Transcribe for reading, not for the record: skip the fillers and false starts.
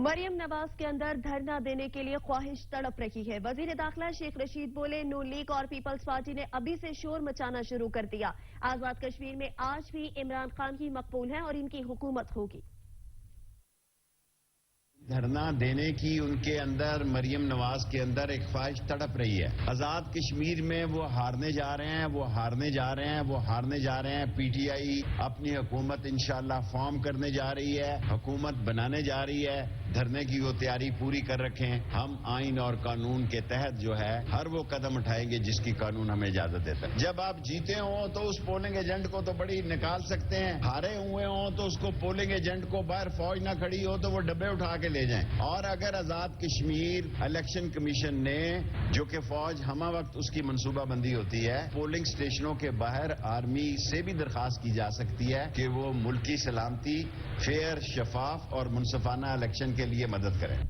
مریم نواز کے اندر دھرنا دینے کے لیے خواہش تڑپ رہی ہے۔ وزیر داخلہ شیخ رشید بولے، نون لیگ اور پیپلز پارٹی نے ابھی سے شور مچانا شروع کر دیا۔ آزاد کشمیر میں آج بھی عمران خان ہی مقبول ہیں اور ان کی حکومت ہوگی۔ دھرنا دینے کی ان کے اندر، مریم نواز کے اندر ایک خواہش تڑپ رہی ہے۔ آزاد کشمیر میں وہ ہارنے جا رہے ہیں، وہ ہارنے جا رہے ہیں، وہ ہارنے جا رہے ہیں۔ پی ٹی آئی اپنی حکومت انشاءاللہ فارم کرنے جا رہی ہے، حکومت بنانے جا رہی ہے۔ دھرنے کی وہ تیاری پوری کر رکھیں۔ ہم آئین اور قانون کے تحت جو ہے ہر وہ قدم اٹھائیں گے جس کی قانون ہمیں اجازت دیتا ہے۔ جب آپ جیتے ہوں تو اس پولنگ ایجنٹ کو تو بڑی نکال سکتے ہیں، ہارے ہوئے ہوں تو اس کو پولنگ ایجنٹ کو باہر فوج نہ کھڑی ہو تو وہ ڈبے اٹھا کے لے جائیں۔ اور اگر آزاد کشمیر الیکشن کمیشن نے، جو کہ فوج ہمہ وقت اس کی منصوبہ بندی ہوتی ہے، پولنگ سٹیشنوں کے باہر آرمی سے بھی درخواست کی جا سکتی ہے کہ وہ ملکی سلامتی، فیئر، شفاف اور منصفانہ الیکشن کے لیے مدد کریں۔